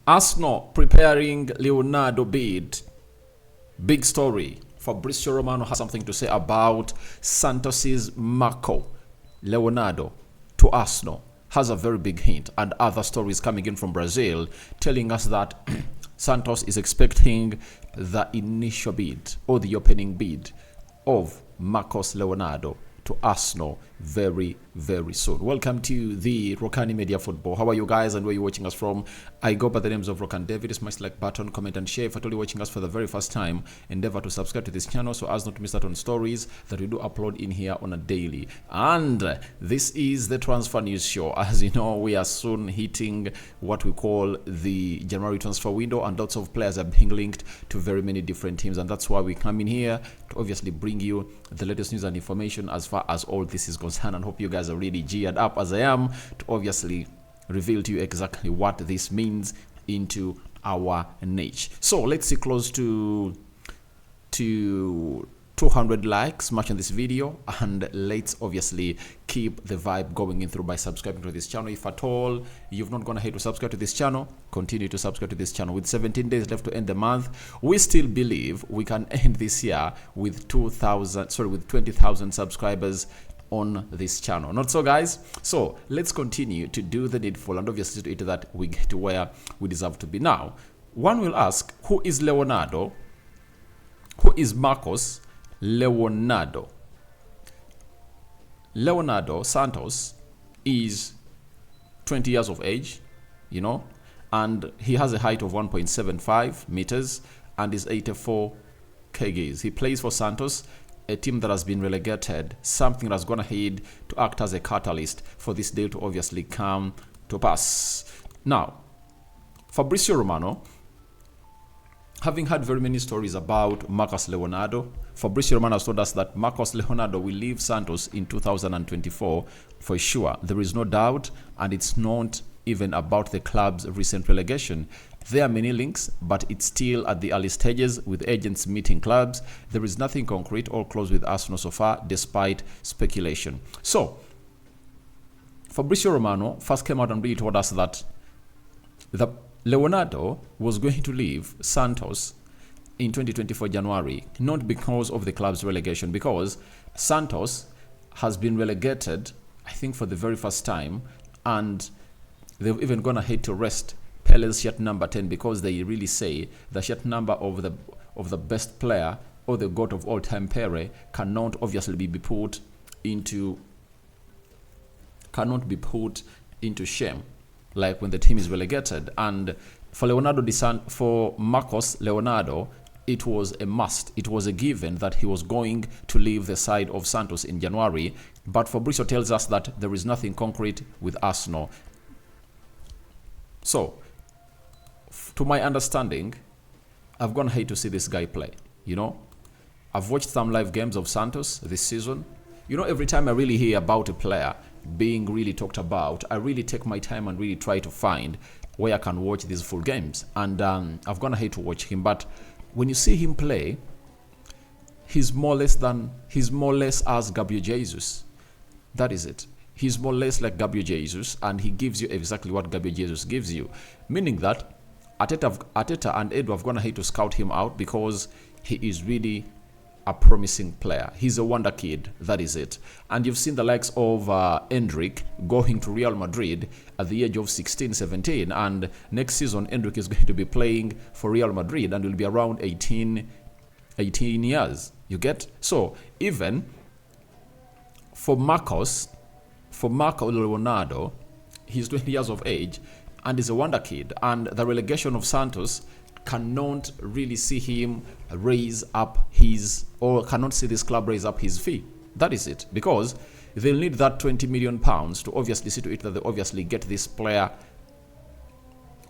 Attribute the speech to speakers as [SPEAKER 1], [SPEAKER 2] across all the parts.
[SPEAKER 1] Arsenal preparing Leonardo bid. Big story. Fabricio Romano has something to say about Santos's Marco Leonardo to Arsenal. Has a very big hint, and other stories coming in from Brazil telling us that Santos is expecting the initial bid or the opening bid of Marcos Leonardo to Arsenal very, very soon. Welcome to the Rokani Media Football. How are you guys and where you're watching us from? I go by the names of Rokani David. Smash like button, comment and share. If you're watching us for the very first time, endeavor to subscribe to this channel so as not to miss out on stories that we do upload in here on a daily. And this is the Transfer News Show. As you know, we are soon hitting what we call the January transfer window, and lots of players are being linked to very many different teams, and that's why we come in here to obviously bring you the latest news and information as far as all this is concerned. And hope you guys are really geared up as I am to obviously reveal to you exactly what this means into our niche. So let's see close to 200 likes much on this video, and let's obviously keep the vibe going in through by subscribing to this channel. If at all you've not gone ahead to subscribe to this channel, continue to subscribe to this channel. With 17 days left to end the month, we still believe we can end this year with 20,000 subscribers on this channel. Not so, guys? So let's continue to do the needful and obviously to it that we get to where we deserve to be. Now, one will ask, who is Leonardo? Who is Marcos Leonardo? Leonardo Santos is 20 years of age, and he has a height of 1.75 meters and is 84 kgs. He plays for Santos, a team that has been relegated, something that's gone ahead to act as a catalyst for this deal to obviously come to pass. Now, Fabricio Romano, having had very many stories about Marcos Leonardo, Fabricio Romano has told us that Marcos Leonardo will leave Santos in 2024 for sure. There is no doubt, and it's not even about the club's recent relegation. There are many links, but it's still at the early stages with agents meeting clubs. There is nothing concrete or close with Arsenal so far, despite speculation. So, Fabricio Romano first came out and really told us that Leonardo was going to leave Santos in 2024 January, not because of the club's relegation, because Santos has been relegated, I think, for the very first time, and they've even gone ahead to rest Pele's shirt number 10 because they really say the shirt number of the best player or the goat of all time Pele cannot obviously be put into shame like when the team is relegated. And for Marcos Leonardo, it was a must. It was a given that he was going to leave the side of Santos in January. But Fabricio tells us that there is nothing concrete with Arsenal. So, to my understanding, I've gone ahead to see this guy play. I've watched some live games of Santos this season. Every time I really hear about a player being really talked about, I really take my time and really try to find where I can watch these full games. And I've gone ahead to watch him. But when you see him play, he's more or less as Gabriel Jesus. That is it. He's more or less like Gabriel Jesus, and he gives you exactly what Gabriel Jesus gives you. Meaning that Arteta and Edu have gone ahead to scout him out because he is really a promising player. He's a wonder kid, that is it. And you've seen the likes of Endrick going to Real Madrid at the age of 16, 17. And next season, Endrick is going to be playing for Real Madrid and will be around 18 years. You get? So, even for Marcos Leonardo, he's 20 years of age and is a wonder kid. And the relegation of Santos cannot really see him cannot see this club raise up his fee. That is it. Because they'll need that 20 million pounds to obviously see to it that they obviously get this player,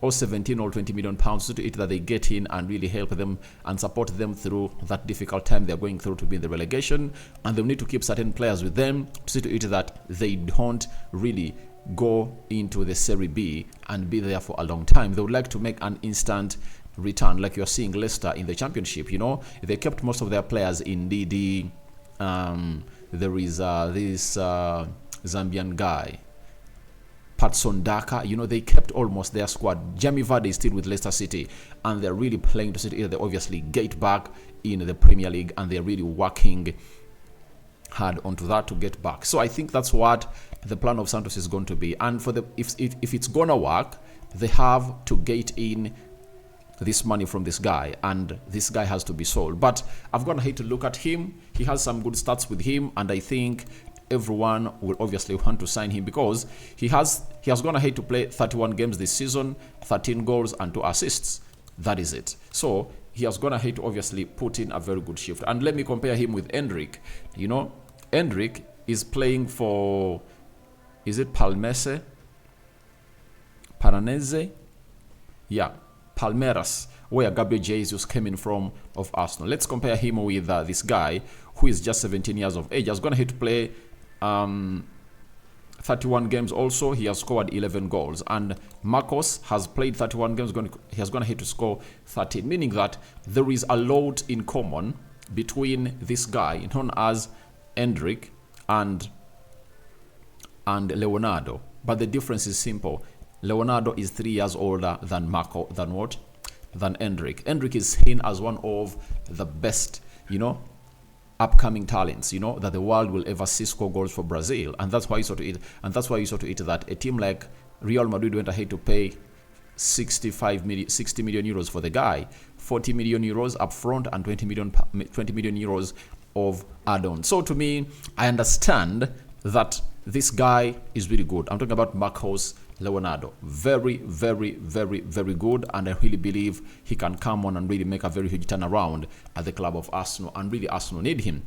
[SPEAKER 1] or 17 or 20 million pounds to it that they get in and really help them and support them through that difficult time they're going through to be in the relegation. And they'll need to keep certain players with them to see to it that they don't really go into the Serie B and be there for a long time. They would like to make an instant return, like you're seeing Leicester in the Championship. They kept most of their players in DD. There is this Zambian guy, Patson Daka, they kept almost their squad. Jamie Vardy is still with Leicester City, and they're really playing to see either they obviously get back in the Premier League, and they're really working hard onto that to get back. So I think that's what the plan of Santos is going to be. And for if it's gonna work, they have to get in this money from this guy, and this guy has to be sold. But I've gone ahead to look at him. He has some good stats with him, and I think everyone will obviously want to sign him because he has gone ahead to play 31 games this season, 13 goals and 2 assists. That is it. So he has gone ahead to obviously put in a very good shift. And let me compare him with Endrick. Endrick is playing for, is it Paranese? Yeah, Palmeiras, where Gabriel Jesus came in from of Arsenal. Let's compare him with this guy who is just 17 years of age. Has gone ahead to play 31 games also. He has scored 11 goals. And Marcos has played 31 games. He has gone ahead to score 13, meaning that there is a lot in common between this guy known as Endrick and Leonardo. But the difference is simple. Leonardo is 3 years older than Endrick. Endrick is seen as one of the best, upcoming talents, that the world will ever see score goals for Brazil. And that's why you saw to it. And that's why you saw to it that a team like Real Madrid went ahead to pay 60 million euros for the guy, 40 million euros up front and 20 million euros of add-on. So to me, I understand that this guy is really good. I'm talking about Marcos Leonardo. Very, very, very, very good. And I really believe he can come on and really make a very huge turnaround at the club of Arsenal. And really, Arsenal need him.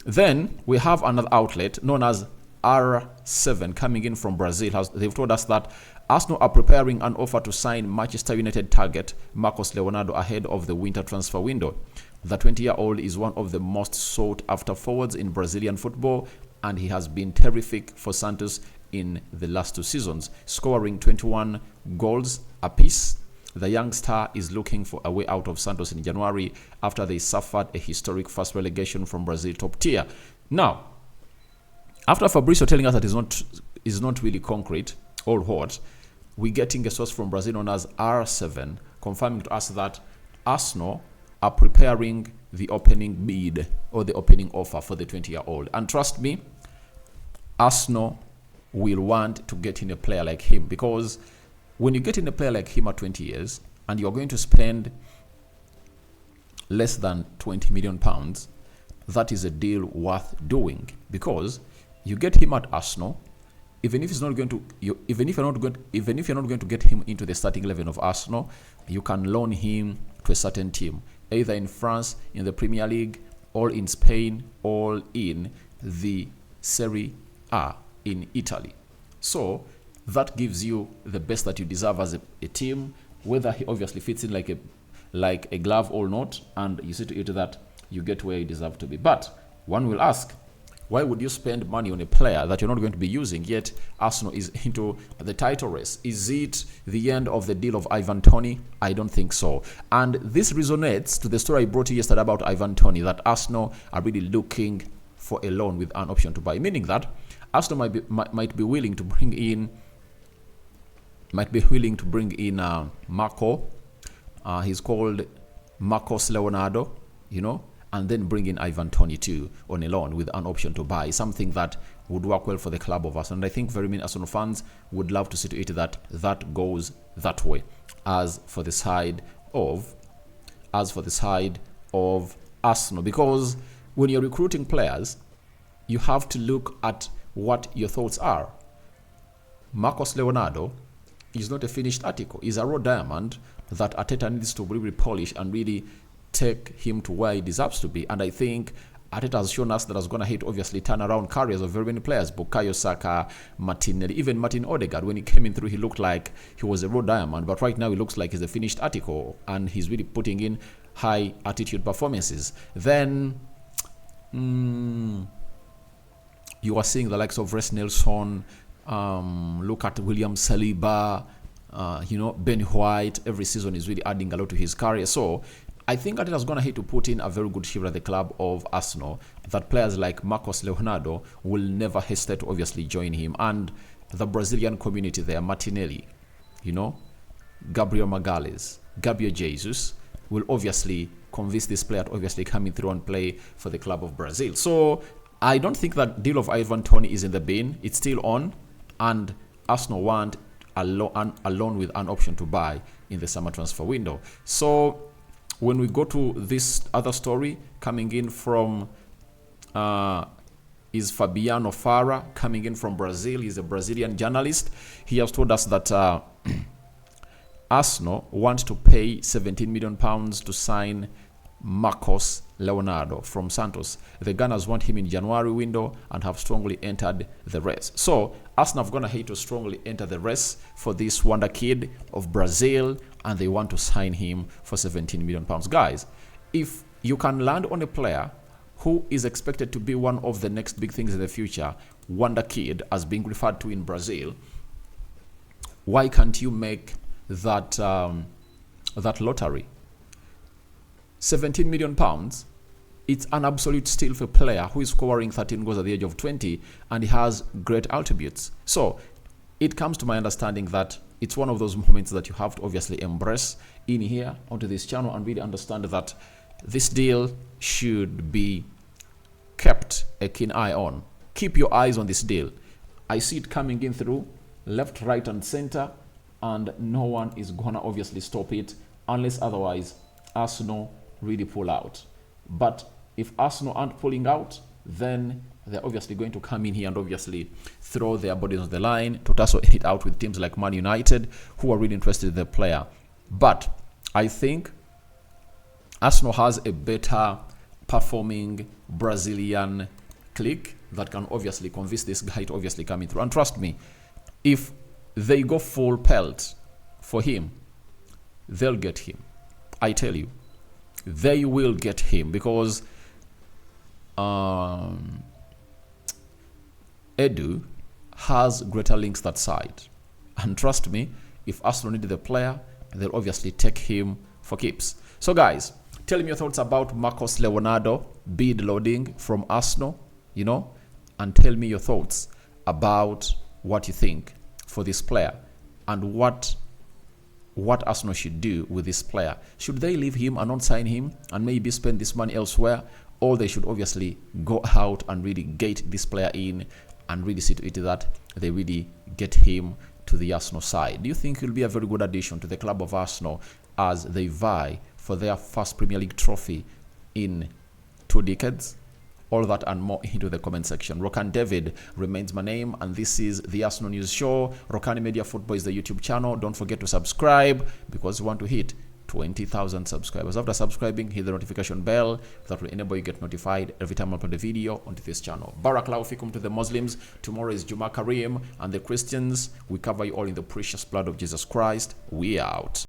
[SPEAKER 1] Then we have another outlet known as R7 coming in from Brazil. They've told us that Arsenal are preparing an offer to sign Manchester United target Marcos Leonardo ahead of the winter transfer window. The 20-year-old is one of the most sought-after forwards in Brazilian football, and he has been terrific for Santos in the last 2 seasons, scoring 21 goals apiece. The young star is looking for a way out of Santos in January after they suffered a historic first relegation from Brazil top tier. Now, after Fabricio telling us that is not really concrete or what, we're getting a source from Brazil known as R7 confirming to us that Arsenal are preparing the opening bid or the opening offer for the 20-year-old. And trust me, Arsenal will want to get in a player like him, because when you get in a player like him at 20 years and you're going to spend less than 20 million pounds, that is a deal worth doing, because you get him at Arsenal. Even if you're not going to get him into the starting 11 of Arsenal, you can loan him to a certain team, either in France in the Premier League, or in Spain, or in the Serie A in Italy. So that gives you the best that you deserve as a team, whether he obviously fits in like a glove or not, and you see to it that you get where you deserve to be. But one will ask, why would you spend money on a player that you're not going to be using, yet Arsenal is into the title race? Is it the end of the deal of Ivan Toney? I don't think so. And this resonates to the story I brought you yesterday about Ivan Toney, that Arsenal are really looking for a loan with an option to buy, meaning that Arsenal might be willing to bring in Marco. He's called Marcos Leonardo, and then bring in Ivan Toney too on a loan with an option to buy, something that would work well for the club of Arsenal. And I think very many Arsenal fans would love to see to it that goes that way. As for the side of Arsenal, because when you're recruiting players, you have to look at what your thoughts are. Marcos Leonardo is not a finished article. He's a raw diamond that Arteta needs to really polish and really take him to where he deserves to be. And I think Arteta has shown us that has gone ahead to obviously turn around careers of very many players. Bukayo Saka, Martinelli, even Martin Odegaard. When he came in through, he looked like he was a raw diamond, but right now he looks like he's a finished article, and he's really putting in high attitude performances. Then you are seeing the likes of Reece Nelson, look at William Saliba, Ben White. Every season is really adding a lot to his career. So I think Arteta has gone ahead to put in a very good shift at the club of Arsenal, that players like Marcos Leonardo will never hesitate to obviously join him. And the Brazilian community there, Martinelli, you know, Gabriel Magalhães, Gabriel Jesus, will obviously convince this player to obviously coming through and play for the club of Brazil. So I don't think that deal of Ivan Toney is in the bin. It's still on, and Arsenal want along with an option to buy in the summer transfer window. So when we go to this other story coming in from is Fabiano Fara, coming in from Brazil. He's a Brazilian journalist. He has told us that Arsenal want to pay £17 million to sign Marcos Leonardo from Santos. The Gunners want him in January window and have strongly entered the race. So Arsenal have gone ahead to strongly enter the race for this wonder kid of Brazil, and they want to sign him for £17 million. Guys, if you can land on a player who is expected to be one of the next big things in the future, wonder kid as being referred to in Brazil, why can't you make that that lottery? £17 million, it's an absolute steal for a player who is scoring 13 goals at the age of 20, and he has great attributes. So it comes to my understanding that it's one of those moments that you have to obviously embrace in here onto this channel and really understand that this deal should be kept a keen eye on. Keep your eyes on this deal. I see it coming in through left, right, and center, and no one is gonna obviously stop it unless otherwise Arsenal really pull out. But if Arsenal aren't pulling out, then they're obviously going to come in here and obviously throw their bodies on the line to tussle it out with teams like Man United, who are really interested in the player. But I think Arsenal has a better performing Brazilian clique that can obviously convince this guy to obviously come in through. And trust me, if they go full pelt for him, they'll get him. I tell you, they will get him, because Edu has greater links that side. And trust me, if Arsenal need the player, they'll obviously take him for keeps. So guys, tell me your thoughts about Marcos Leonardo bid loading from Arsenal, you know, and tell me your thoughts about what you think for this player and what Arsenal should do with this player. Should they leave him and not sign him and maybe spend this money elsewhere, or they should obviously go out and really gate this player in and really see to it that they really get him to the Arsenal side? Do you think he'll be a very good addition to the club of Arsenal as they vie for their first Premier League trophy in 2 decades? All that and more into the comment section. Rokani David remains my name, and this is the Arsenal News Show. Rokani Media Football is the YouTube channel. Don't forget to subscribe, because we want to hit 20,000 subscribers. After subscribing, hit the notification bell that will enable you to get notified every time I upload a video onto this channel. Barakallahu fikum to the Muslims. Tomorrow is Juma Kareem, and the Christians, we cover you all in the precious blood of Jesus Christ. We out.